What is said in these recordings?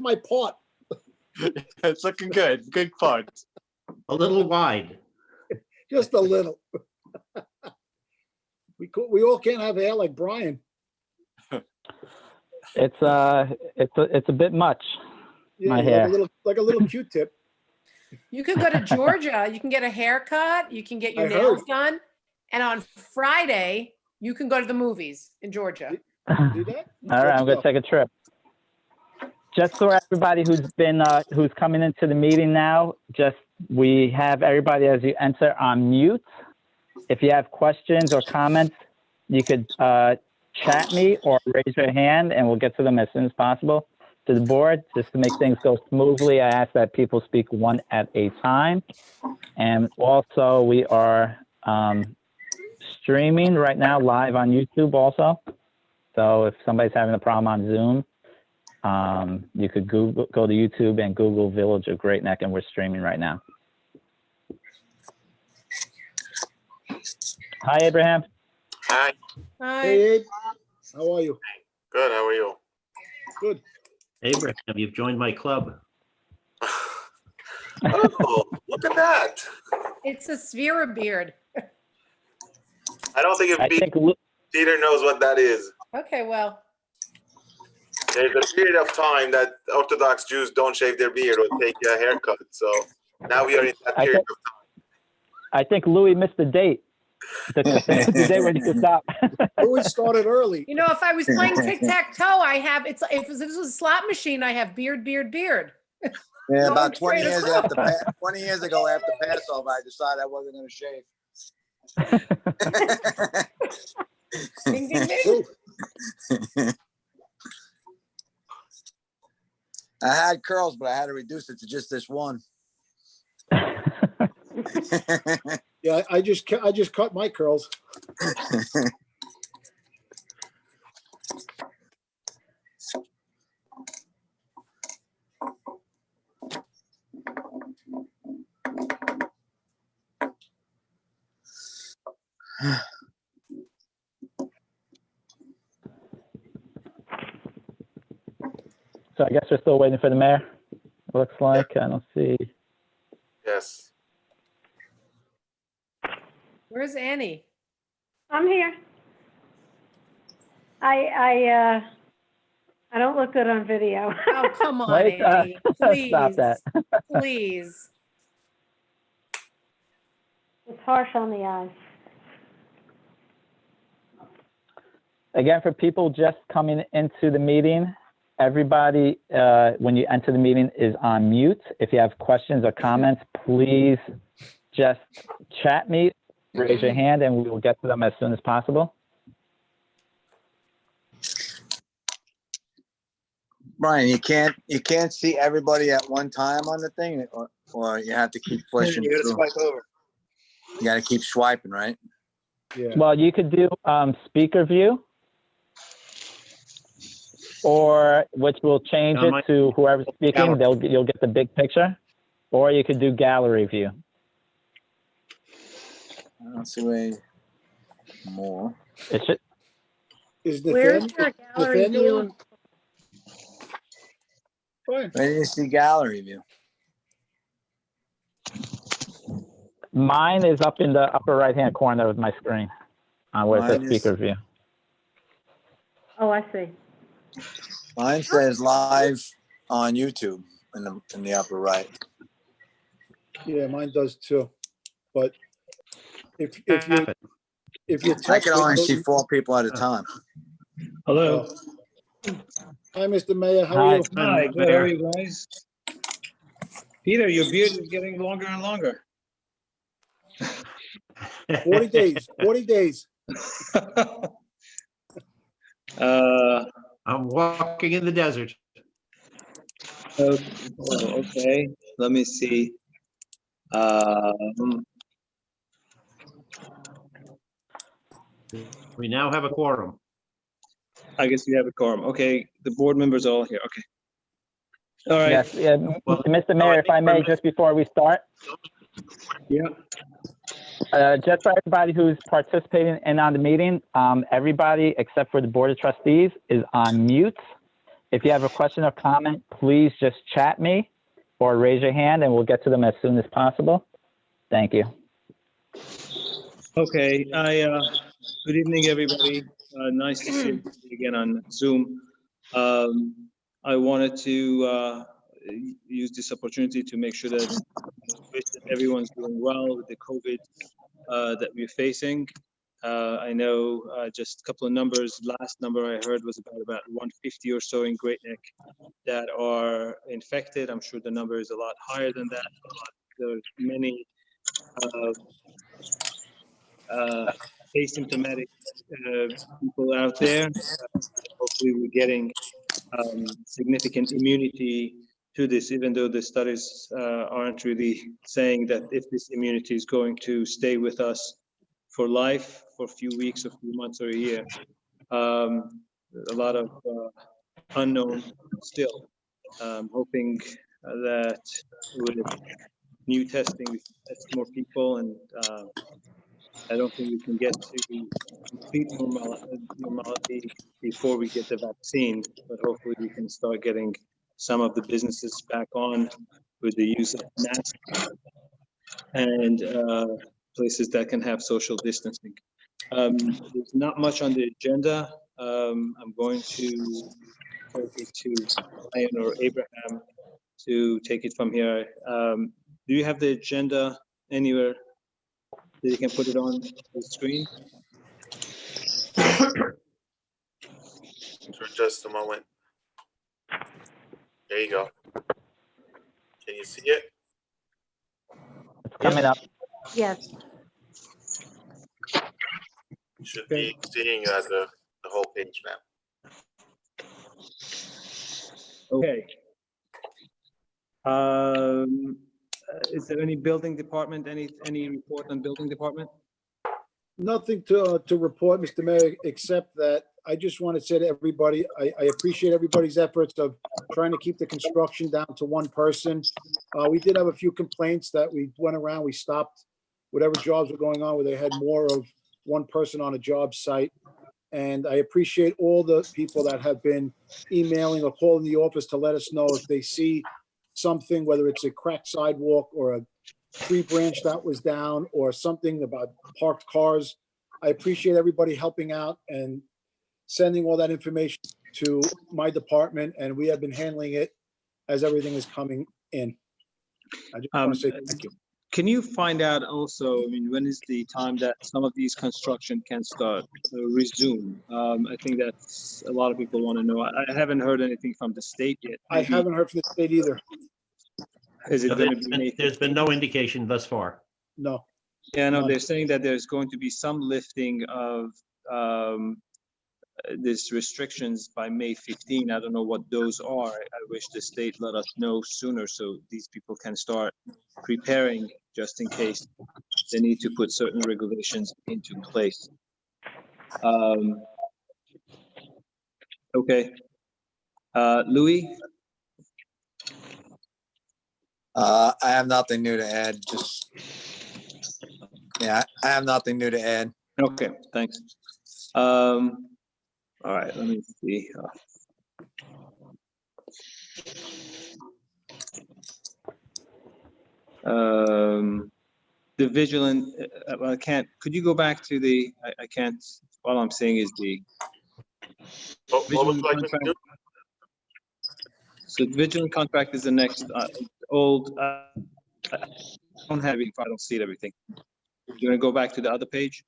my part? It's looking good. Good part. A little wide. Just a little. We all can't have hair like Brian. It's a bit much. Yeah, My hair. like a little Q-tip. You could go to Georgia. You can get a haircut. You can get your I nails heard. done. And on Friday, you can go to the movies in Georgia. Do that? All right, I'm gonna Let's take a trip. Just for everybody who's coming into the meeting now, we have everybody as you enter on mute. If you have questions or comments, you could chat me or raise your hand, and we'll get to them as soon as possible. To the board, just to make things go smoothly, I ask that people speak one at a time. And also, we are streaming right now live on YouTube also. So if somebody's having a problem on Zoom, you could go to YouTube and Google Village of Great Neck, and we're streaming right now. Hi, Abraham. Hi. Hi. Hey, Abe. How are you? Good. How are you? Good. Abraham, you've joined my club. Oh, look at that. It's a sphere beard. I don't think I if think Peter knows what that is. Okay, well, There's a period of time that Orthodox Jews don't shave their beard or take a haircut. So now we are in that period of time. I think Louis missed the date. The day when you could stop. Louis started early. you know, if I was playing tic-tac-toe, if this was a slot machine, I have beard. Yeah, Going about 20 straight years across. after 20 years ago after Passover, I decided I wasn't going to shave. Ding, ding, ding. I had curls, but I had to reduce it to just this one. Yeah, I just cut my curls. So I guess we're still waiting for the mayor. It looks like I don't see. Yes. Where's Annie? I'm here. I don't look good on video. Oh, come on, Wait, Annie. Please. stop that. Please. It's harsh on the eyes. Again, for people just coming into the meeting, everybody, when you enter the meeting, is on mute. If you have questions or comments, please just chat me, raise your hand, and we will get to them as soon as possible. Brian, you can't see everybody at one time on the thing, or you have to keep pushing. You gotta through. swipe over. You got to keep swiping, right? Yeah. Well, you could do speaker view, or which will change it to whoever's speaking. You'll get the big picture, or you could do gallery view. I don't see way more. It should. Is Where's your gallery view? Fine. Where do you see gallery view? Mine is up in the upper right-hand corner of my screen, where it says Mine is- speaker view. Oh, I see. Mine says live on YouTube in the upper right. Yeah, mine does too. But if you I can only see 4 people at a time. Hello. Hi, Mr. Mayor. How are you? Hi, good. How are you guys? Peter, your beard is getting longer and longer. 40 days. 40 days. I'm walking in the desert. Okay, let me see. We now have a quorum. I guess you have a quorum. Okay, the board members are all here. Okay. All right. Yes, yeah, Mr. Mayor, if I may, just before we start. Yeah. Just for everybody who's participating in on the meeting, everybody except for the Board of Trustees is on mute. if you have a question or comment, please just chat me or raise your hand and we'll get to them as soon as possible. Thank you. Okay, good evening, everybody. Nice to see you again on Zoom. I wanted to use this opportunity to make sure that everyone's doing well with the COVID that we're facing. I know just a couple of numbers. Last number I heard was about 150 or so in Great Neck that are infected. I'm sure the number is a lot higher than that. There are many asymptomatic people out there. Hopefully we're getting significant immunity to this, even though the studies aren't really saying that if this immunity is going to stay with us for life, for a few weeks, a few months, or a year. A lot of unknown still. Hoping that with new testing, we can test more people, and I don't think we can get to complete normality before we get the vaccine, but hopefully we can start getting some of the businesses back on with the use of masks and places that can have social distancing. There's not much on the agenda. I'm going to take it to Ryan or Abraham to take it from here. Do you have the agenda anywhere that you can put it on the screen? For just a moment. There you go. Can you see it? It's coming up. Yes. You should be seeing the whole page now. Okay. Is there any building department, any report on building department? Nothing to report, Mr. Mayor, except that I just want to say to everybody, I appreciate everybody's efforts of trying to keep the construction down to one person. We did have a few complaints that we went around, we stopped whatever jobs were going on where they had more of one person on a job site. And I appreciate all the people that have been emailing or calling the office to let us know if they see something, whether it's a cracked sidewalk or a tree branch that was down or something about parked cars. I appreciate everybody helping out and sending all that information to my department, and we have been handling it as everything is coming in. I just want to say thank you. Can you find out also, I mean, when is the time that some of these construction can start, resume? I think that's a lot of people want to know. I haven't heard anything from the state yet. I haven't heard from the state either. Is it going to be? There's been no indication thus far. No. Yeah, no, None. they're saying that there's going to be some lifting of these restrictions by May 15. I don't know what those are. I wish the state let us know sooner so these people can start preparing just in case they need to put certain regulations into place. Okay. Louis? I have nothing new to add, just, yeah, I have nothing new to add. Okay, thanks. All right, let me see. The vigilant, I can't, could you go back to the, I can't, all I'm saying is the What would you like me to do? So the vigilant contract is the next old, I don't have it if I don't see it, everything. You want to go back to the other page?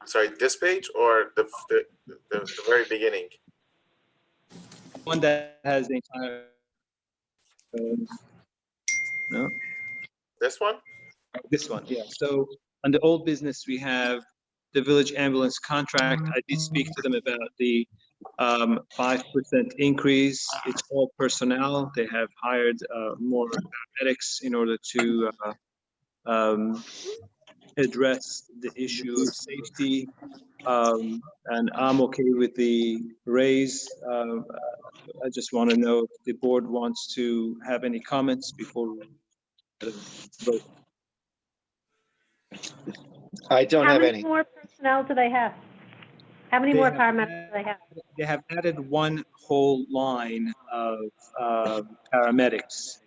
Sorry, this page or the very beginning? One that has the entire, no, This one? this one, yeah. So on the old business, we have the village ambulance contract. I did speak to them about the 5% increase. It's all personnel. They have hired more medics in order to address the issue of safety. And I'm okay with the raise. I just want to know if the board wants to have any comments before we vote. I don't How have many any. more personnel do they have? How many They more have paramedics do they have? They have added one whole line of paramedics,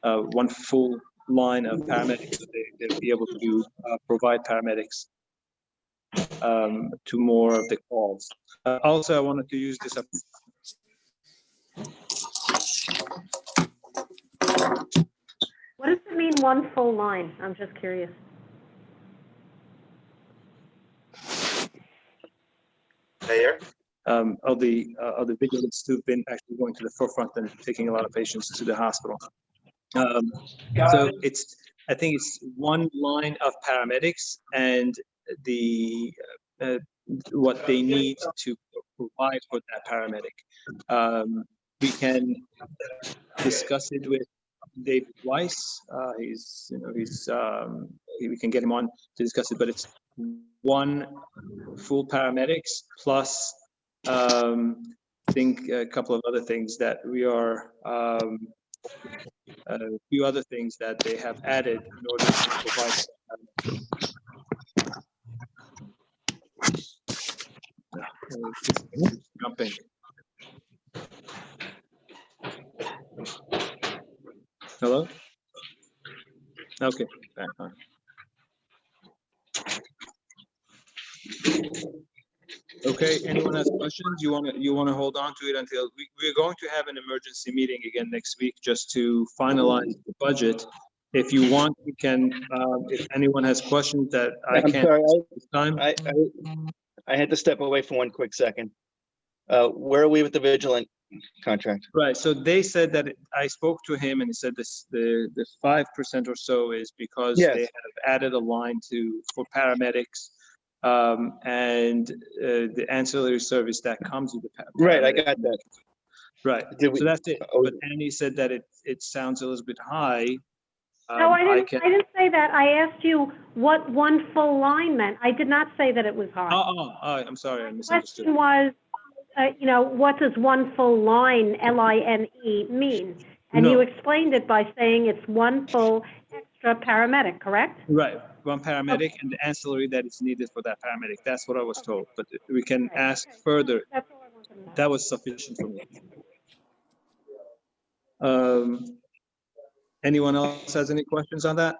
one full line of paramedics. They'll be able to provide paramedics to more of the calls. Also, I wanted to use this. What does it mean, one full line? I'm just curious. Mayor? Of the vigilants who've been actually going to the forefront and taking a lot of patients to the hospital. So I think it's one line of paramedics and the what they need to provide for that paramedic. We can discuss it with David Weiss. We can get him on to discuss it, but it's one full paramedics plus I think a couple of other things that we are a few other things that they have added in order to provide. Jumping. Hello? Okay, back on. Okay, anyone has questions? You wanna hold on to it until we're going to have an emergency meeting again next week just to finalize the budget. If you want, we can, if anyone has questions that I I'm can't sorry, this time. I had to step away for one quick second. Where are we with the vigilant contract? Right, so they said that, I spoke to him and he said this, the 5% or so is because Yes. they have added a line for paramedics, and the ancillary service that comes with the paramedics. Right, I got that. Right, Did we- so that's it, oh. but Andy said that it sounds a little bit high. No, I can. didn't say that. I asked you what one full line meant. I did not say that it was high. Oh, I'm sorry, I My misunderstood. question was, what does one full line, LINE, mean? And No. you explained it by saying it's one full extra paramedic, correct? Right, one paramedic and the ancillary that is needed for that paramedic. That's what I was told, but we can Okay, ask okay. further. That's all I wanted to know. That was sufficient for me. Anyone else has any questions on that?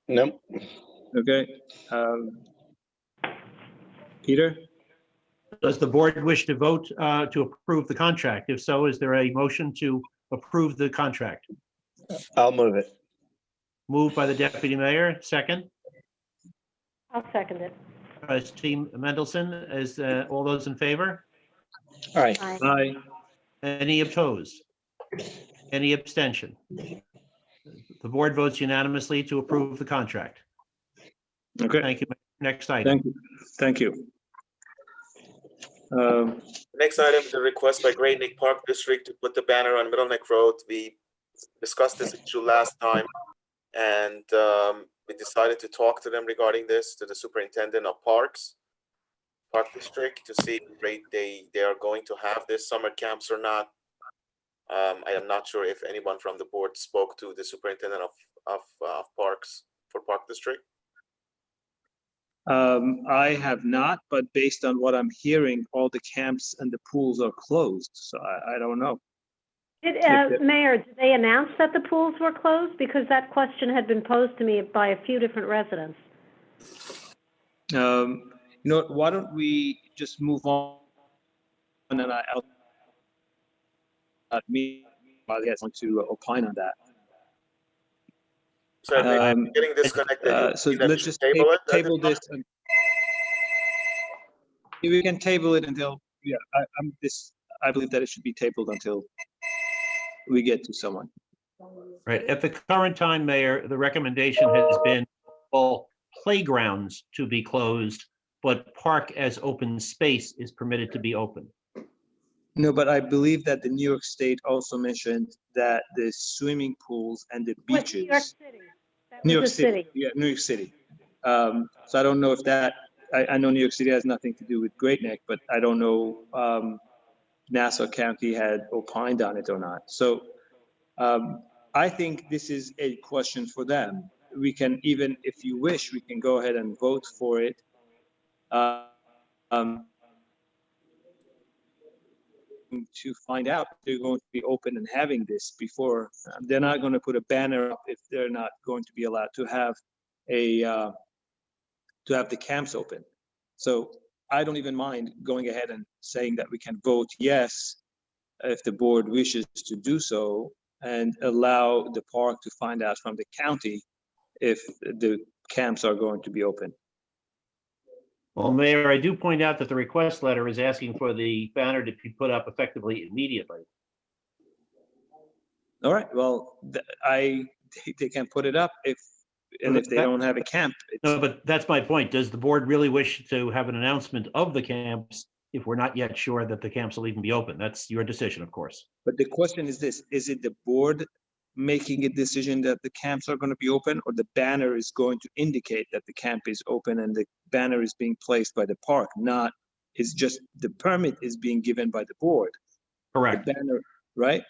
Nope. Okay. Peter? Does the board wish to vote to approve the contract? If so, is there a motion to approve the contract? I'll move it. Moved by the deputy mayor, second. I'll second it. Trustee Mendelson, is all those in favor? All right. Aye. Aye. Any opposed? Any abstention? The board votes unanimously to approve the contract. Okay, Thank you. Next item. thank you. Next item is a request by Great Neck Park District to put the banner on Middle Neck Road. We discussed this issue last time, and we decided to talk to them regarding this, to the superintendent of Park District, to see if they are going to have this summer camps or not. I am not sure if anyone from the board spoke to the superintendent of Parks for Park District. I have not, but based on what I'm hearing, all the camps and the pools are closed, so I don't know. Mayor, did they announce that the pools were closed? Because that question had been posed to me by a few different residents. Why don't we just move on, and then I'll me while you guys want to opine on that. So I'm getting disconnected. So Either let's just table it at table this this. And we can table it until, yeah, I believe that it should be tabled until we get to someone. Right. At the current time, Mayor, the recommendation has been all playgrounds to be closed, but park as open space is permitted to be open. No, but I believe that the New York State also mentioned that the swimming pools and the beaches. New York City. That New York was the City. Yeah, New York City. So I don't know if that, I know New York City has nothing to do with Great Neck, but I don't know Nassau County had opined on it or not. So I think this is a question for them. We can, even if you wish, we can go ahead and vote for it um, to find out if they're going to be open and having this before. They're not going to put a banner up if they're not going to be allowed to have the camps open. So I don't even mind going ahead and saying that we can vote yes if the board wishes to do so, and allow the park to find out from the county if the camps are going to be open. Well, Mayor, I do point out that the request letter is asking for the banner to be put up effectively immediately. All right, well, they can put it up if they don't have a camp. No, but that's my point. Does the board really wish to have an announcement of the camps if we're not yet sure that the camps will even be open? That's your decision, of course. But the question is this: is it the board making a decision that the camps are going to be open, or the banner is going to indicate that the camp is open and the banner is being placed by the park? Not, it's just the permit is being given by the board. Correct. The banner, right?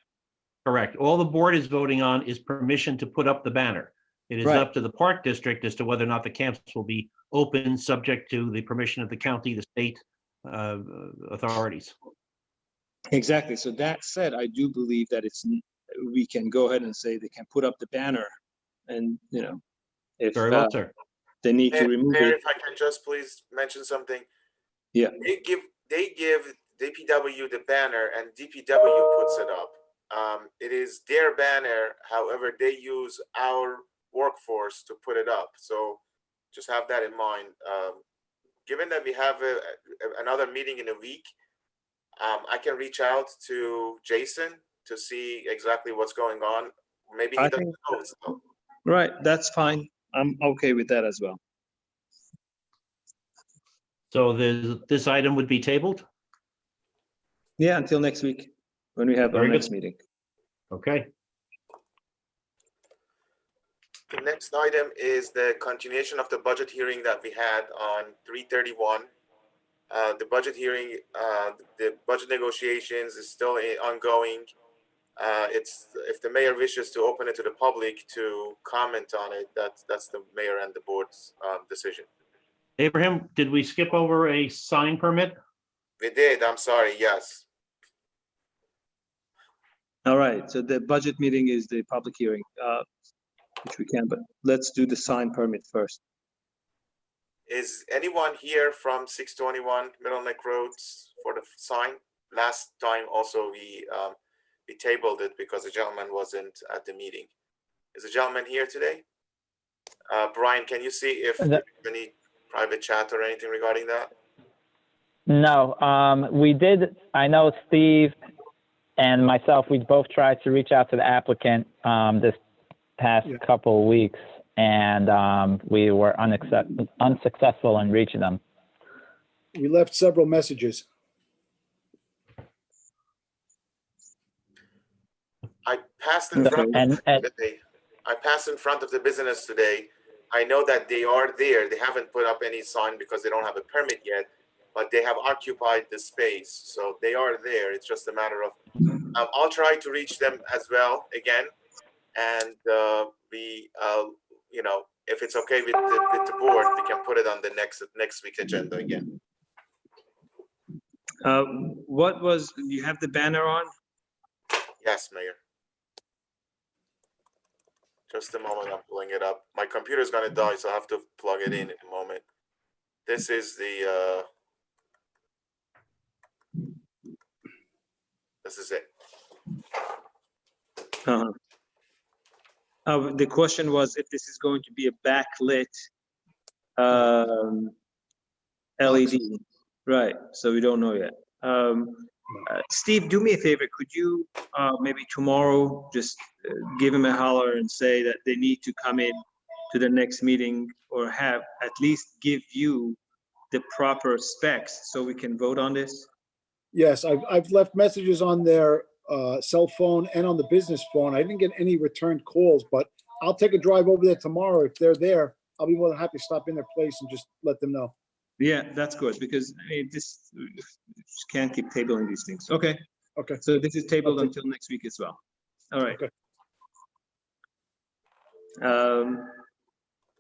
Correct. All the board is voting on is permission to put up the banner. It is Right. up to the park district as to whether or not the camps will be open, subject to the permission of the county, the state authorities. Exactly. So that said, I do believe that we can go ahead and say they can put up the banner, and if Very well, sir. they need to remove Mayor, it. if I can just please mention something. Yeah. They give DPW the banner and DPW puts it up. It is their banner, however, they use our workforce to put it up. So just have that in mind. Given that we have another meeting in a week, I can reach out to Jason to see exactly what's going on. Maybe he doesn't know. So. Right, that's fine. I'm okay with that as well. So this item would be tabled? Yeah, until next week when we have our Very good. next meeting. Okay. The next item is the continuation of the budget hearing that we had on 3/31. The budget hearing, the budget negotiations is still ongoing. It's if the mayor wishes to open it to the public to comment on it, that's the mayor and the board's decision. Abraham, did we skip over a sign permit? We did. I'm sorry. Yes. All right, so the budget meeting is the public hearing, which we can, but let's do the sign permit first. Is anyone here from 621 Middle Neck Road for the sign? Last time also we tabled it because the gentleman wasn't at the meeting. Is the gentleman here today? Brian, can you see if there's any private chat or anything regarding that? No, we did. I know Steve and myself, we both tried to reach out to the applicant this past couple of weeks, and we were unsuccessful in reaching them. We left several messages. I passed in front I passed in front of the business today. I know that they are there. They haven't put up any sign because they don't have a permit yet, but they have occupied the space. So they are there. It's just a matter of, I'll try to reach them as well again. And if it's okay with the board, we can put it on the next week's agenda again. Do you have the banner on? Yes, Mayor. Just a moment, I'm pulling it up. My computer's gonna die, so I have to plug it in a moment. This is the, this is it. The question was if this is going to be a backlit LED, right? So we don't know yet. Steve, do me a favor. Could you maybe tomorrow just give him a holler and say that they need to come in to the next meeting, or have at least give you the proper specs so we can vote on this? Yes, I've left messages on their cell phone and on the business phone. I didn't get any returned calls, but I'll take a drive over there tomorrow. If they're there, I'll be more than happy to stop in their place and just let them know. Yeah, that's good, because I mean, just can't keep tabling these things. Okay. Okay. So this is tabled until next week as well. All right. Okay.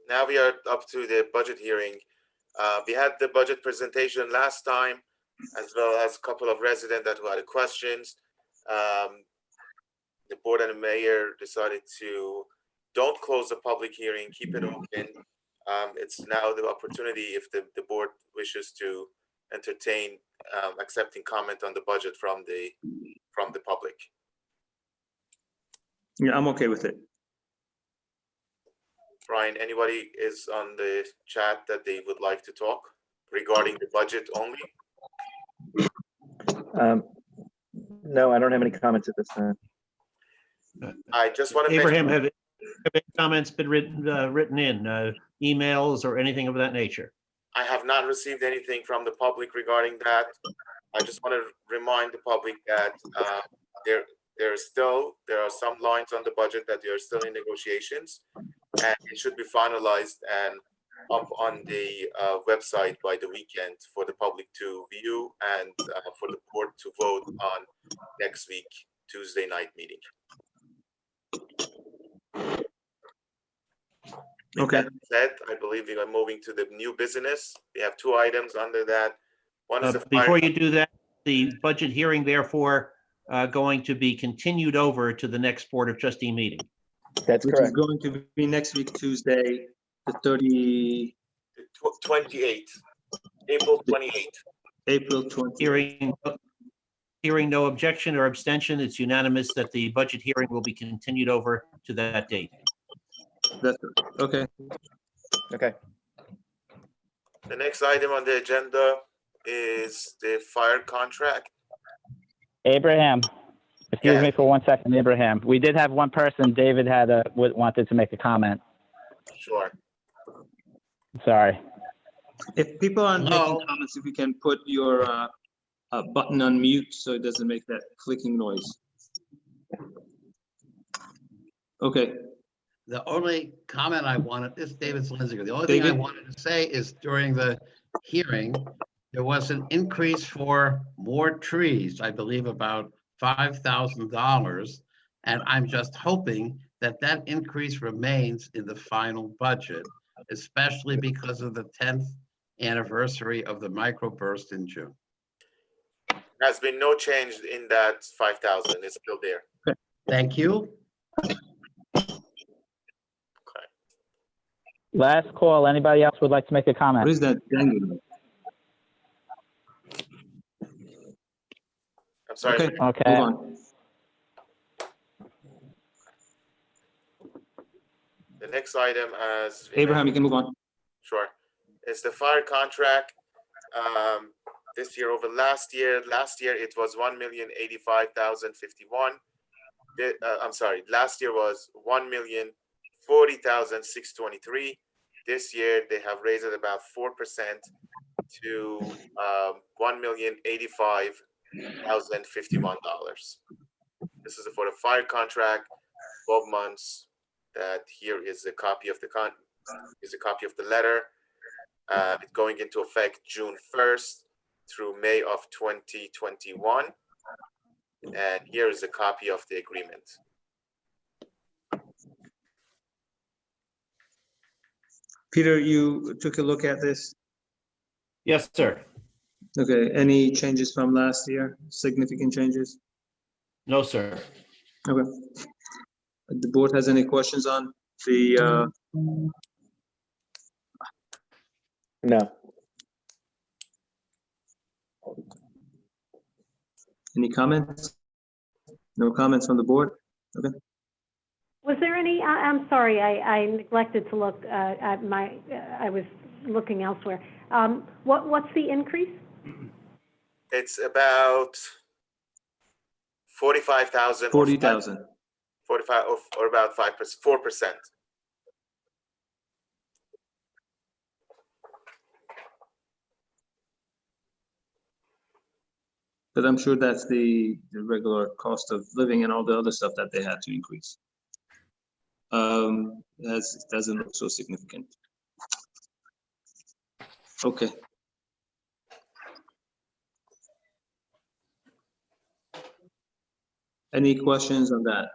Now we are up to the budget hearing. We had the budget presentation last time, as well as a couple of residents that who had questions. The board and the mayor decided to don't close the public hearing, keep it open. It's now the opportunity if the board wishes to entertain accepting comment on the budget from the public. Yeah, I'm okay with it. Brian, anybody is on the chat that they would like to talk regarding the budget only? No, I don't have any comments at this time. I just want to Abraham, mention, have any comments been written in, emails or anything of that nature? I have not received anything from the public regarding that. I just want to remind the public that there are some lines on the budget that they are still in negotiations, and it should be finalized and up on the website by the weekend for the public to view and for the board to vote on next week, Tuesday night meeting. With Okay. that said, I believe we are moving to the new business. We have two items under that. One is the Before you do that, the budget hearing therefore going to be continued over to the next Board of Trustee meeting. That's Which is correct. going to be next week, Tuesday, the 28th, 28, April 28th. April 20th. Hearing no objection or abstention, it's unanimous that the budget hearing will be continued over to that date. That's okay. Okay. The next item on the agenda is the fire contract. Abraham, excuse Yes. me for 1 second, Abraham. We did have one person, David wanted to make a comment. Sure. Sorry. If people aren't making Hello? comments, if you can put your button on mute so it doesn't make that clicking noise. Okay, The only comment I wanted, this is David Slenziger. The only thing I David? wanted to say is during the hearing, there was an increase for more trees, I believe about $5,000. And I'm just hoping that that increase remains in the final budget, especially because of the 10th anniversary of the microburst in June. Has been no change in that 5,000. It's still there. Thank you. Last call. Anybody else would like to make a what comment? is that dangling? I'm sorry. Okay, Okay. move on. The next item, as Abraham, you can move on. Sure. It's the fire contract. This year over last year. Last year it was 1,085,051. I'm sorry. Last year was 1,040,623. This year they have raised it about 4% to $1,085,051. This is for the fire contract, 12 months. That here is a copy of the letter. It's going into effect June 1st through May of 2021. And here is a copy of the agreement. Peter, you took a look at this. Yes, sir. Okay, any changes from last year? Significant changes? No, sir. Okay. The board has any questions on the, No. any comments? No comments from the board? Okay. Was there any, I'm sorry, I neglected to look at I was looking elsewhere. What's the increase? It's about 45,000. 40,000. 45 or about 5%, 4%. But I'm sure that's the regular cost of living and all the other stuff that they had to increase. It doesn't look so significant. Okay. Any questions on that?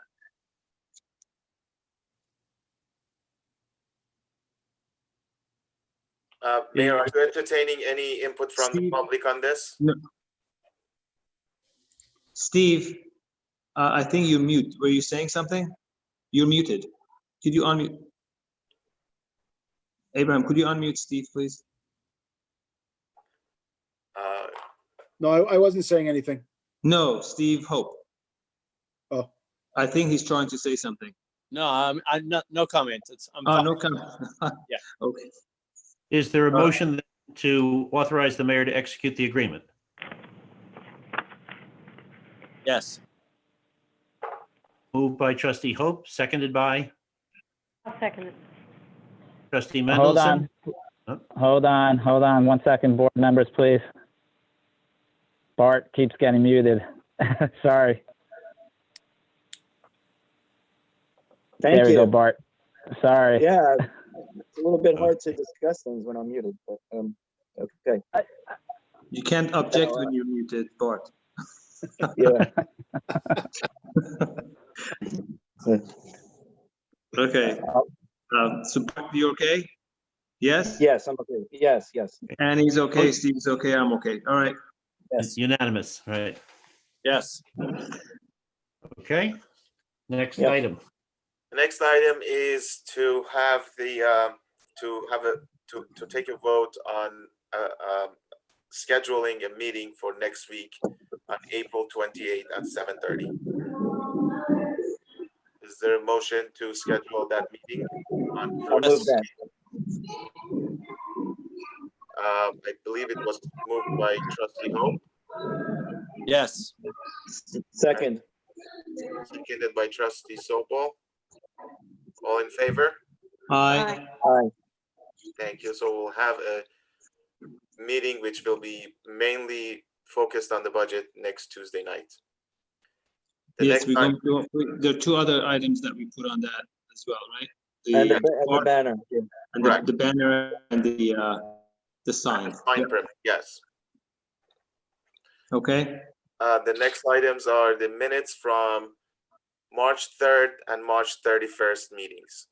Mayor, are you entertaining any input from the Steve? public on this? No. Steve, I think you're mute. Were you saying something? You're muted. Could you unmute? Abraham, could you unmute Steve, please? No, I wasn't saying anything. No, Steve Hope. Oh. I think he's trying to say something. No, I'm not, no comment. I'm Oh, fine. no comment. Yeah. Okay. Is there a motion to authorize the mayor to execute the agreement? Yes. Moved by trustee Hope, seconded by I'll second it. trustee Hold Mendelson. on. Hold on. 1 second, board members, please. Bart keeps getting muted. Sorry. Thank There we you. go, Bart. Sorry. Yeah, it's a little bit hard to discuss things when I'm muted, but okay. You can't object when you're muted, Bart. Yeah. Okay. So Bart, you okay? Yes? Yes, I'm okay. Yes. And he's okay, Steve's okay, I'm okay. All right. Yes. Unanimous, right? Yes. Okay. Next Yep. item. The next item is to have the, to take a vote on scheduling a meeting for next week on April 28th at 7:30. Is there a motion to schedule that meeting? I'll move that. I believe it was moved by trustee Hope, Yes. Second. seconded by trustee Sopel. All in favor? Aye. Aye. Thank you. So we'll have a meeting which will be mainly focused on the budget next Tuesday night. Yes, there are 2 other items that we put on that as well, right? And the banner. Yeah. And Correct. the banner and the sign. Fine Yep. permit, yes. Okay. The next items are the minutes from March 3rd and March 31st meetings.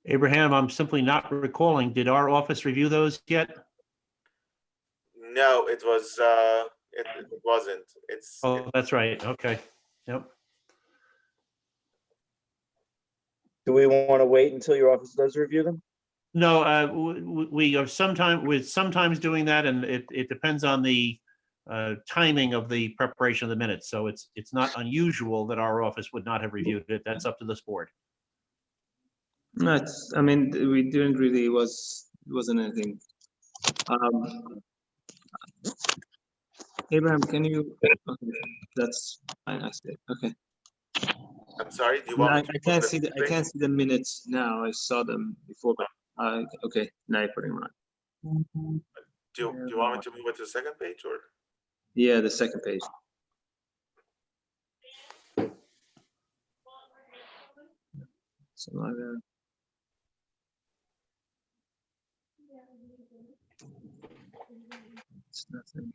Abraham, I'm simply not recalling. Did our office review those yet? No, it was, it wasn't. Oh, that's right. Okay. Yep. Do we want to wait until your office does review them? No, we are sometimes doing that, and it depends on the timing of the preparation of the minutes. So it's not unusual that our office would not have reviewed it. That's up to this board. No, I mean, we didn't really, it wasn't anything. Abraham, can you, okay, that's fine, I see it, okay. I'm sorry, do you want me to? I can't see the minutes now, I saw them before, but, okay, now you're putting them on. Do you want me to move it to the second page or? Yeah, the second page. So, it's nothing.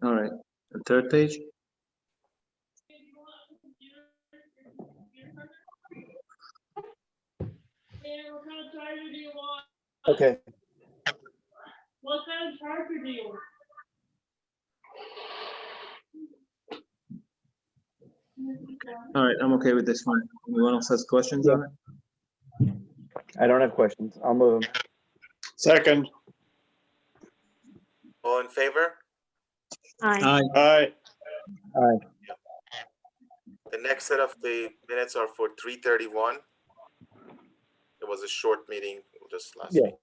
All right, the third page. What kind of charger do you want? Okay. What kind of charger do you want? All right, I'm okay with this one. Anyone else has questions on it? I don't have questions. I'll move them. Second. All in favor? Aye. Aye. Aye. The next set of the minutes are for 3:31. It was a short meeting just last Yeah. week.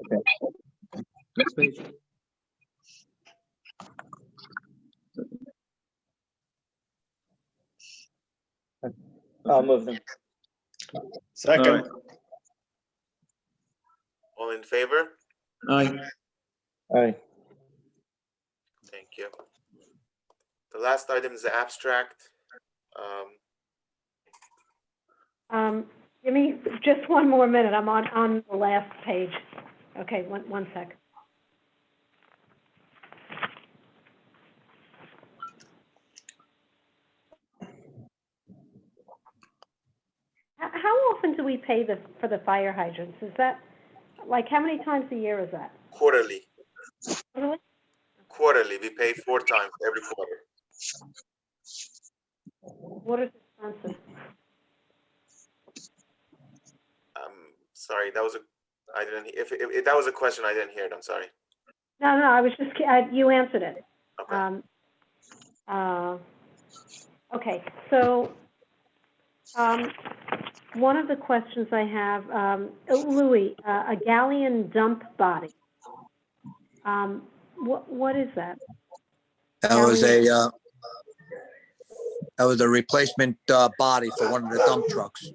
Okay. Next page. I'll move them. Second. All in favor? Aye. Aye. Thank you. The last item is the abstract. Give me just one more minute. I'm on the last page. Okay, one sec. How often do we pay for the fire hydrants? Is that, like, how many times a year is that? Quarterly. Really? Quarterly, we pay 4 times every quarter. What is expensive? Sorry, that was I didn't, if that was a question, I didn't hear it, I'm sorry. No, I was just, you answered it. Okay. Okay, so, one of the questions I have, Louis, a galleon dump body. What is that? That was a replacement body for one of the dump trucks.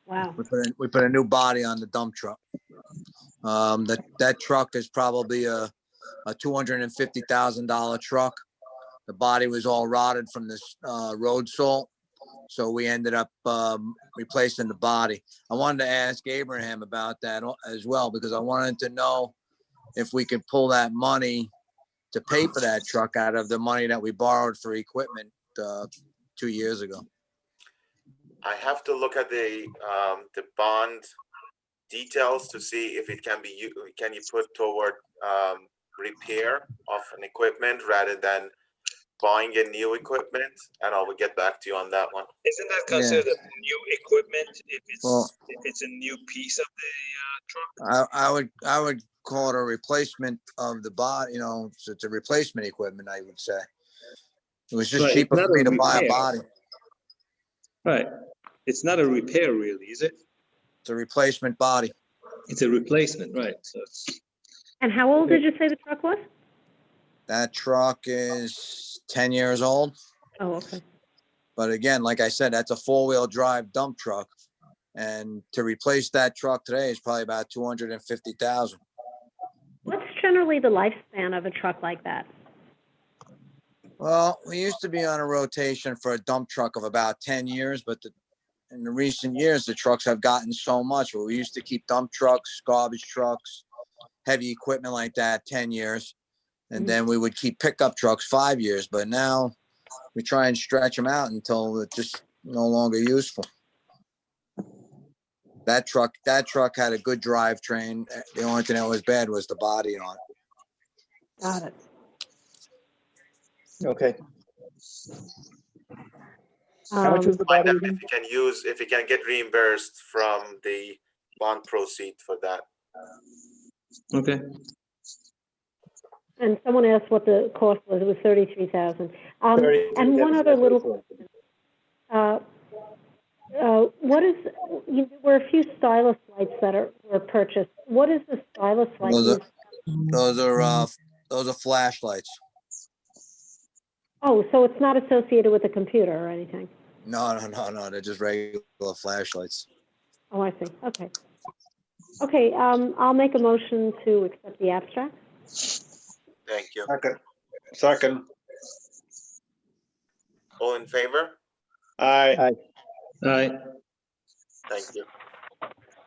Wow. We put a new body on the dump truck. That truck is probably a $250,000 truck. The body was all rotted from this road salt, so we ended up replacing the body. I wanted to ask Abraham about that as well, because I wanted to know if we could pull that money to pay for that truck out of the money that we borrowed for equipment 2 years ago. I have to look at the bond details to see if it can be put toward repair of an equipment rather than buying a new equipment, and I will get back to you on that one. Isn't that considered a new equipment if it's a new piece of the truck? I would call it a replacement of the body. You know, so it's a replacement equipment. I would say it was just cheaper for me to buy a body. Right. It's not a repair, really, is it? It's a replacement body. It's a replacement, right? So it's. And how old did you say the truck was? That truck is 10 years old. Oh, okay. But again, like I said, that's a 4-wheel drive dump truck. And to replace that truck today is probably about $250,000. What's generally the lifespan of a truck like that? Well, we used to be on a rotation for a dump truck of about 10 years, but in the recent years, the trucks have gotten so much. Well, we used to keep dump trucks, garbage trucks, heavy equipment like that 10 years. And then we would keep pickup trucks 5 years. But now we try and stretch them out until it's just no longer useful. That truck had a good drivetrain. The only thing that was bad was the body on it. Got it. Okay. How much was the body again? If you can get reimbursed from the bond proceed for that. Okay. And someone asked what the cost was. It was $33,000. And one other little question. What is? There were a few stylus lights that were purchased. What is the stylus light? Those are flashlights. Oh, so it's not associated with a computer or anything? No. They're just regular flashlights. Oh, I see. Okay. Okay, I'll make a motion to accept the abstract. Thank you. Second. All in favor? Aye. Aye. Thank you.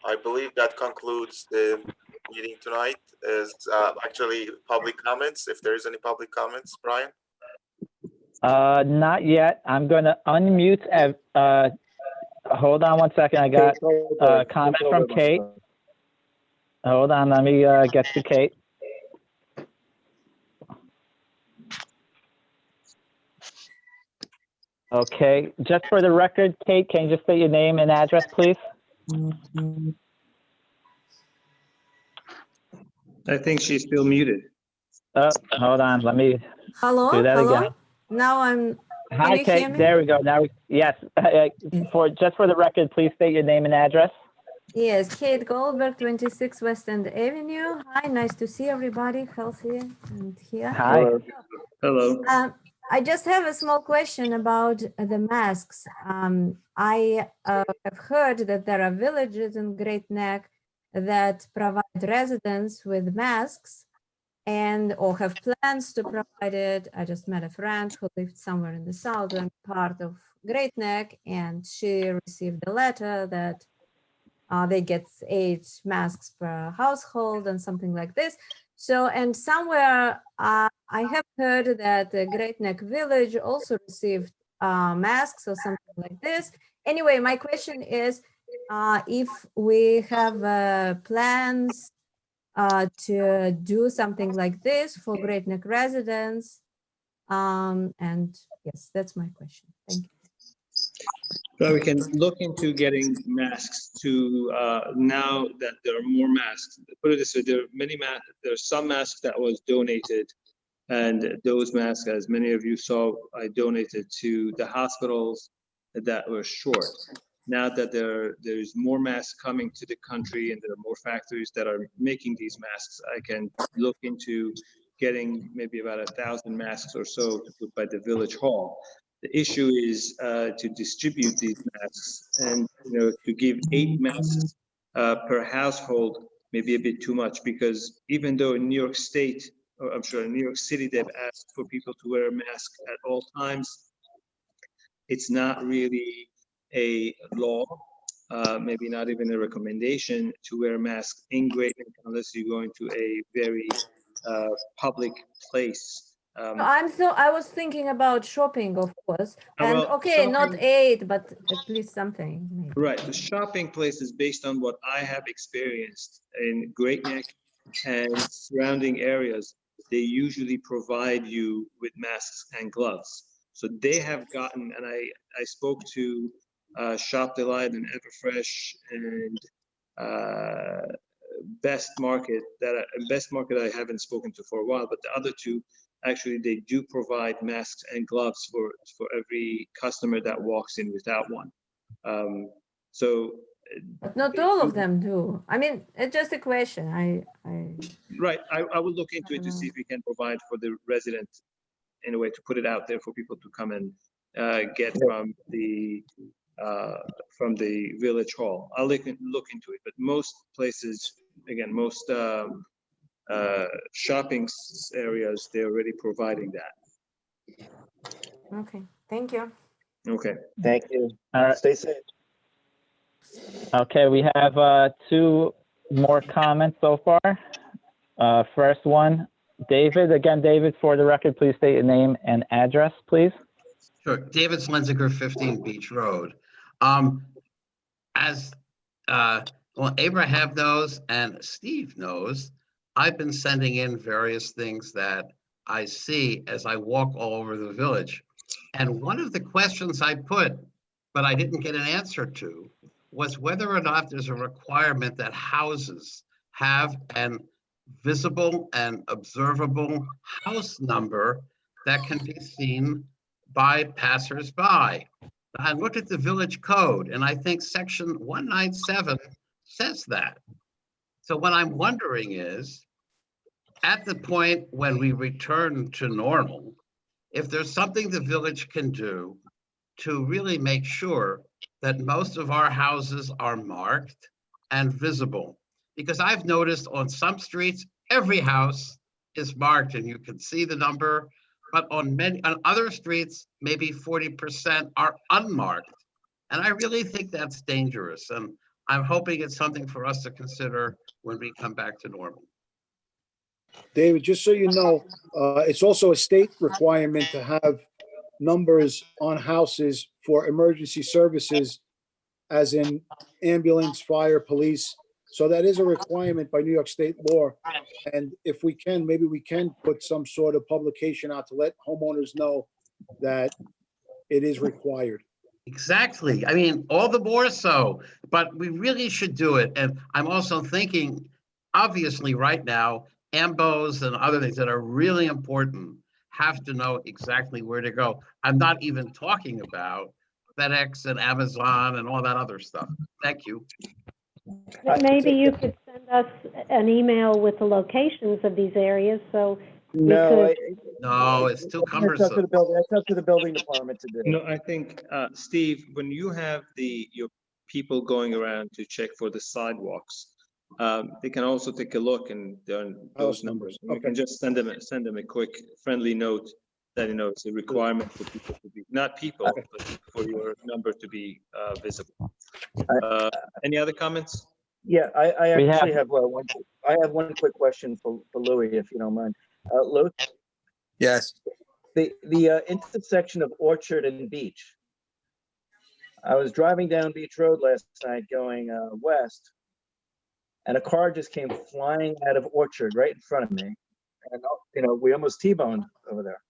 I believe that concludes the meeting tonight. Is actually public comments. If there is any public comments, Brian? Not yet. I'm going to unmute. Hold on one second. I got a comment from Kate. Hold on. Let me get to Kate. Okay. Just for the record, Kate, can you just say your name and address, please? I think she's still muted. Oh, hold on. Let me do that again. Now I'm. Hi, Kate. There we go. Now, yes. Just for the record, please state your name and address. Yes, Kate Goldberg, 26 West End Avenue. Hi, nice to see everybody healthy and here. Hi. Hello. I just have a small question about the masks. I have heard that there are villages in Great Neck that provide residents with masks and or have plans to provide it. I just met a friend who lived somewhere in the southern part of Great Neck, and she received a letter that they get 8 masks per household and something like this. So, and somewhere I have heard that the Great Neck Village also received masks or something like this. Anyway, my question is if we have plans to do something like this for Great Neck residents. And yes, that's my question. Thank you. So we can look into getting masks to, now that there are more masks. Put it this way, there are many masks, there's some masks that was donated. And those masks, as many of you saw, I donated to the hospitals that were short. Now that there's more masks coming to the country and there are more factories that are making these masks, I can look into getting maybe about 1,000 masks or so to put by the village hall. The issue is to distribute these masks, and to give 8 masks per household may be a bit too much, because even though in New York State, or I'm sure in New York City, they've asked for people to wear a mask at all times, it's not really a law, maybe not even a recommendation to wear a mask in Great Neck unless you go into a very public place. I was thinking about shopping, of course, and well, okay, not shopping- 8, but at least something. Maybe. Right, the shopping places, based on what I have experienced in Great Neck and surrounding areas, they usually provide you with masks and gloves. So they have gotten, and I spoke to Shop Delight and Everfresh and Best Market. Best Market I haven't spoken to for a while, but the other two, actually, they do provide masks and gloves for every customer that walks in without one. So, But not all of them do. I mean, it's just a question. Right, I will look into it to see if we can provide for the resident in a way to put it out there for people to come and get from the village hall. I'll look into it, but most places, again, most shopping areas, they're already providing that. Okay, thank you. Okay. Thank you. All right. Stay safe. Okay, we have 2 more comments so far. First one, David. Again, David, for the record, please state your name and address, please. Sure. David Slenziger, 15 Beach Road. As well, Abraham knows and Steve knows, I've been sending in various things that I see as I walk all over the village. And one of the questions I put, but I didn't get an answer to, was whether or not there's a requirement that houses have an visible and observable house number that can be seen by passersby. I looked at the village code, and I think section 197 says that. So what I'm wondering is, at the point when we return to normal, if there's something the village can do to really make sure that most of our houses are marked and visible. Because I've noticed on some streets, every house is marked and you can see the number, but on other streets, maybe 40% are unmarked. And I really think that's dangerous. And I'm hoping it's something for us to consider when we come back to normal. David, just so you know, it's also a state requirement to have numbers on houses for emergency services, as in ambulance, fire, police. So that is a requirement by New York State law. And if we can, maybe we can put some sort of publication out to let homeowners know that it is required. Exactly. I mean, all the more so, but we really should do it. And I'm also thinking, obviously, right now, AMBOs and other things that are really important have to know exactly where to go. I'm not even talking about FedEx and Amazon and all that other stuff. Thank you. Maybe you could send us an email with the locations of these areas, so No, No, it's too that's up to cumbersome. the building, that's up to the building department to do. No, I think, Steve, when you have your people going around to check for the sidewalks, they can also take a look and those numbers. You can just send them a quick friendly note that, it's a requirement for people to be, not people, but for your number to be visible. Any other comments? Yeah, I We actually have- have one quick question for Louis, if you don't mind. Louis, Yes. the intersection of Orchard and Beach. I was driving down Beach Road last night going west, and a car just came flying out of Orchard right in front of me. And, we almost T-boned over there.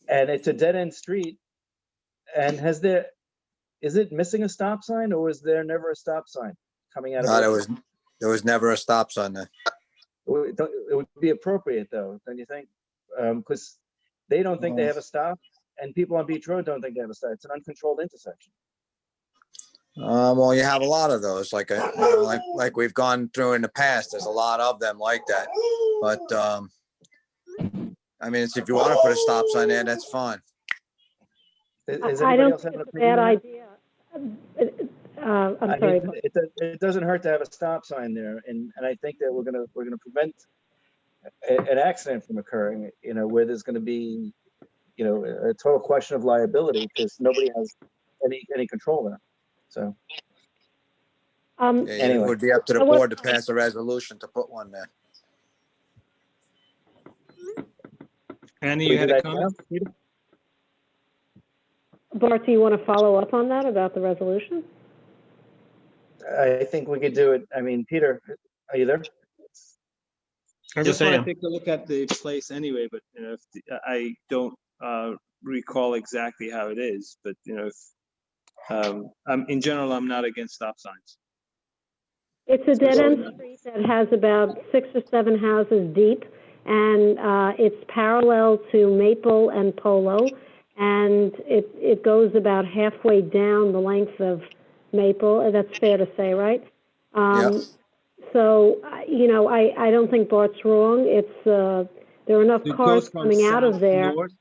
And it's a dead-end street. And is it missing a stop sign, or was there never a stop sign coming out of Orchard? There was never a stop sign there. It would be appropriate, though, don't you think? Because they don't think they have a stop, and people on Beach Road don't think they have a stop. It's an uncontrolled intersection. Well, you have a lot of those, like we've gone through in the past. There's a lot of them like that. But I mean, if you want to put a stop sign there, that's fine. Is I anybody don't else have think an it's a bad opinion? idea. I'm I sorry. mean, it doesn't hurt to have a stop sign there, and I think that we're gonna prevent an accident from occurring. Where there's gonna be, a total question of liability because nobody has any control there. So Yeah, anyway, it would be up to the board to pass a resolution to put one there. Annie, We you had do a that comment? now? Bart, do you want to follow up on that about the resolution? I think we could do it. I mean, Peter, are you there? I Yes, just I want am. to take a look at the place anyway, but I don't recall exactly how it is, but in general, I'm not against stop signs. It's a dead-end street that has about 6 or 7 houses deep, and it's parallel to Maple and Polo, and it goes about halfway down the length of Maple. That's fair to say, right? Yeah. So, I don't think Bart's wrong. There are enough It cars goes from coming out of south there. north.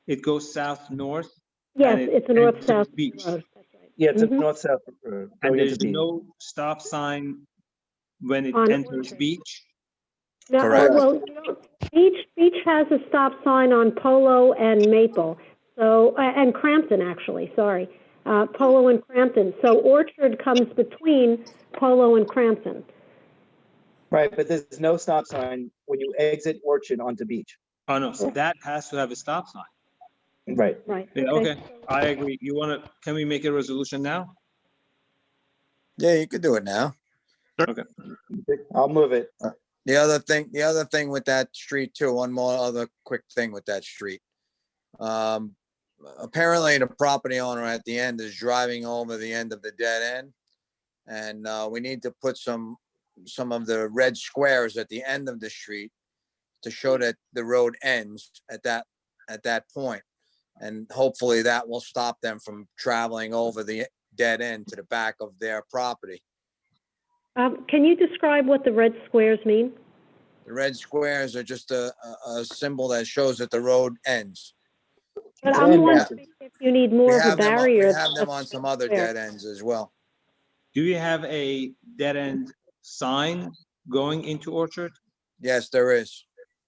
It goes south north. Yes, and it's a and it north-south says beach. road. Yeah, it's a Mhm. north-south road. And going into there's Beach. no stop sign when it On enters Orchard. beach. No, Correct. Beach has a stop sign on Polo and Maple, so, and Crampton, actually, sorry. Polo and Crampton. So Orchard comes between Polo and Crampton. Right, but there's no stop sign when you exit Orchard onto Beach. Oh, no, so that has to have a stop sign. Right. Right. Yeah, okay, I agree. Can we make a resolution now? Yeah, you could do it now. Okay. I'll move it. The other thing with that street too, one more other quick thing with that street. Apparently the property owner at the end is driving over the end of the dead end. And we need to put some of the red squares at the end of the street to show that the road ends at that point. And hopefully that will stop them from traveling over the dead end to the back of their property. Can you describe what the red squares mean? The red squares are just a symbol that shows that the road ends. But I'm wondering if you need more of a barrier. We have them on some other dead ends as well. Do you have a dead end sign going into Orchard? Yes, there is.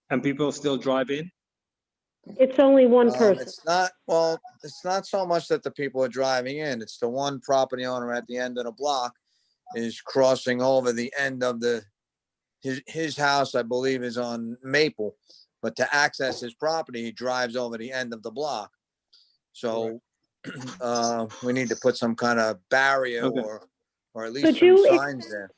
And people still drive in? It's only one person. It's not so much that the people are driving in. It's the one property owner at the end of the block is crossing over the end of his house, I believe, is on Maple. But to access his property, he drives over the end of the block. So we need to put some kind of barrier or at least some signs there.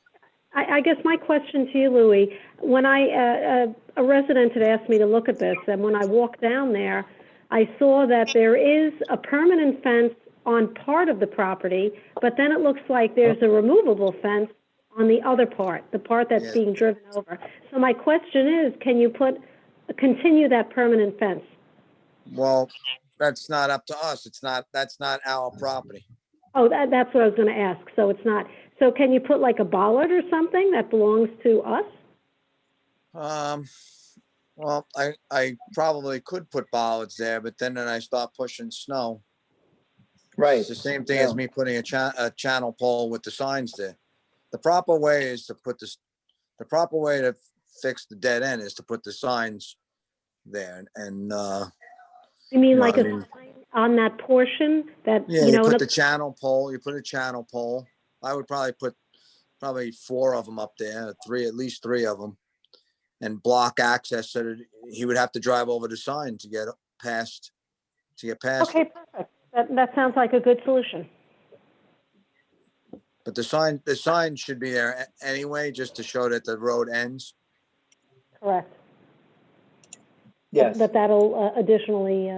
I guess my question to you, Louis, when a resident had asked me to look at this, and when I walked down there, I saw that there is a permanent fence on part of the property, but then it looks like there's a removable fence on the other part, the part that's being driven over. So my question is, can you continue that permanent fence? Well, that's not up to us. That's not our property. Oh, that's what I was going to ask. So it's not. So can you put like a bollard or something that belongs to us? Well, I probably could put bollards there, but then I start pushing snow. Right. It's the same thing as me putting a channel pole with the signs there. The proper way is to put this, the proper way to fix the dead end is to put the signs there and, You mean know like what I mean? on that portion that, yeah, you you know, put in the a- channel pole, you put a channel pole. I would probably put probably 4 of them up there, at least three of them. And block access so that he would have to drive over the sign to get past, okay, it. perfect. That sounds like a good solution. But the sign should be there anyway, just to show that the road ends. Correct. Yes. That'll additionally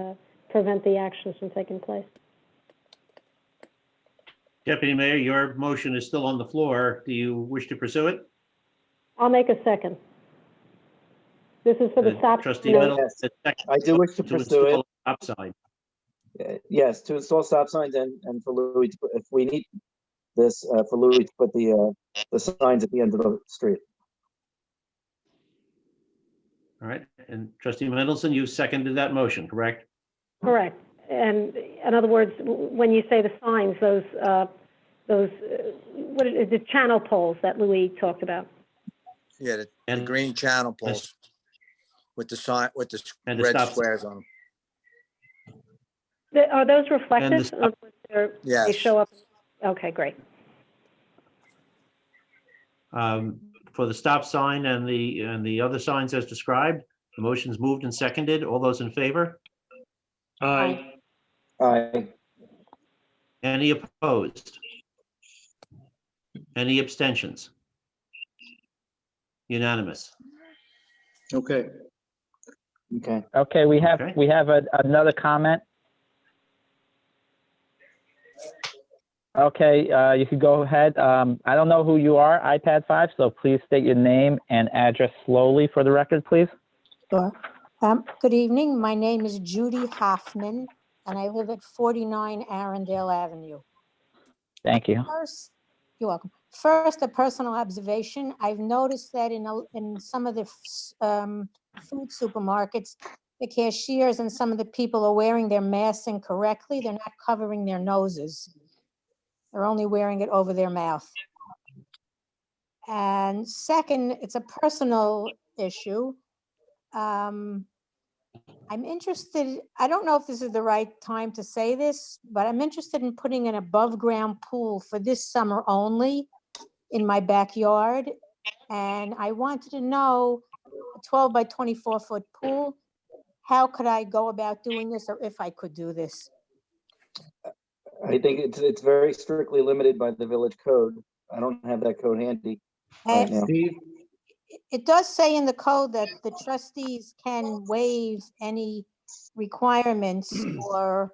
prevent the actions from taking place. Deputy Mayor, your motion is still on the floor. Do you wish to pursue it? I'll make a second. This is for the stop. Trustee sign. Middleton, Yes. the second I do wish to pursue it. install a stop sign. Yes, to install stop signs and for Louis, to put- if we need this, for Louis to put the signs at the end of the street. All right, and Trustee Mendelson, you seconded that motion, correct? Correct. And in other words, when you say the signs, what is the channel poles that Louis talked about? Yeah, the And green channel poles with the sign, with the And the red stop- squares on them. Are those reflective? stop- In other words, They Yes. show up. Okay, great. For the stop sign and the other signs as described, the motion's moved and seconded. All those in favor? Aye. Aye. Any opposed? Any abstentions? Unanimous. Okay. Okay. Okay, we have, Okay. another comment. Okay, you could go ahead. I don't know who you are, iPad 5, so please state your name and address slowly for the record, please. Sure. Good evening. My name is Judy Hoffman, and I live at 49 Arundel Avenue. Thank you. First, you're welcome. First, a personal observation. I've noticed that in some of the food supermarkets, the cashiers and some of the people are wearing their masks incorrectly. They're not covering their noses. They're only wearing it over their mouth. And second, it's a personal issue. I'm interested, I don't know if this is the right time to say this, but I'm interested in putting an above ground pool for this summer only in my backyard. And I wanted to know, a 12 by 24 foot pool, how could I go about doing this, or if I could do this? I think it's very strictly limited by the village code. I don't have that code handy right now. Steve? It does say in the code that the trustees can waive any requirements or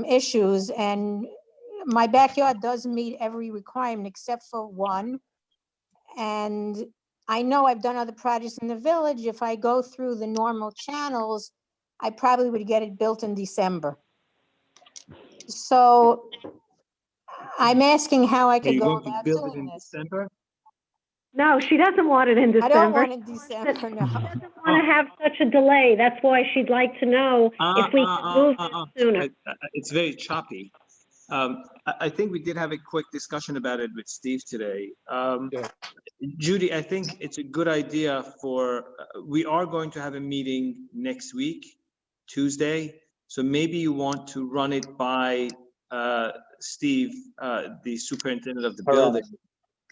issues, and my backyard does meet every requirement except for one. And I know I've done other projects in the village. If I go through the normal channels, I probably would get it built in December. So I'm asking how I Are could you go going to about build it doing in this. December? No, she doesn't want it in I don't December. want it in December, no. She doesn't want to have such a delay. That's why she'd like to know if we can move it sooner. It's very choppy. I think we did have a quick discussion about it with Steve today. Yeah. Judy, I think it's a good idea we are going to have a meeting next week, Tuesday. So maybe you want to run it by Steve, the superintendent of the building,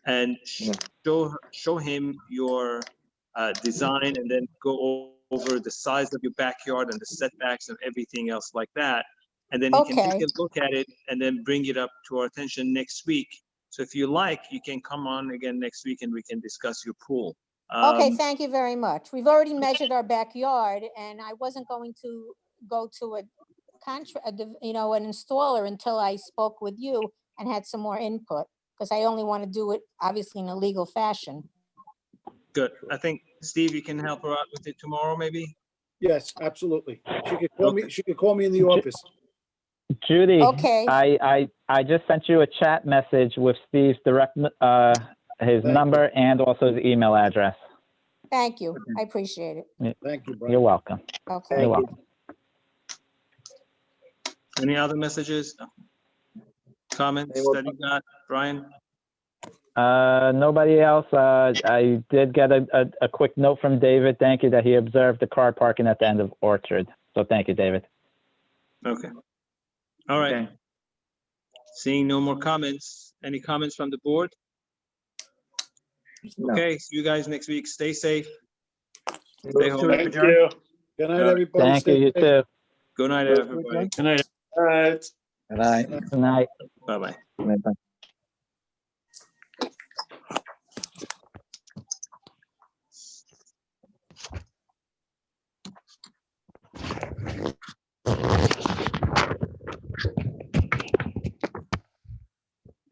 and show him your design, and then go over the size of your backyard and the setbacks and everything else like that. And then he can take a look at it and then bring it up to our attention next week. So if you like, you can come on again next week and we can discuss your pool. Okay, thank you very much. We've already measured our backyard, and I wasn't going to go to an installer until I spoke with you and had some more input, because I only want to do it obviously in a legal fashion. Good. I think, Steve, you can help her out with it tomorrow, maybe? Yes, absolutely. She could call me, she could call me in the office. Judy, Okay. I just sent you a chat message with Steve's direct, his number and also his email address. Thank you. I appreciate it. Thank you, You're Brian. welcome. Okay. You're welcome. Any other messages? Comments that you got, Brian? Nobody else. I did get a quick note from David. Thank you that he observed the car parking at the end of Orchard. So thank you, David. Okay. All right. Okay. Seeing no more comments. Any comments from the board? No. Okay, see you guys next week. Stay safe. Stay Move home. to Thank adjourn. you. Good night, everybody. Thank you. Stay You safe. too. Good night, Move to everybody. adjourn. Good night. All right. Good night. Good night. Bye-bye. Bye-bye.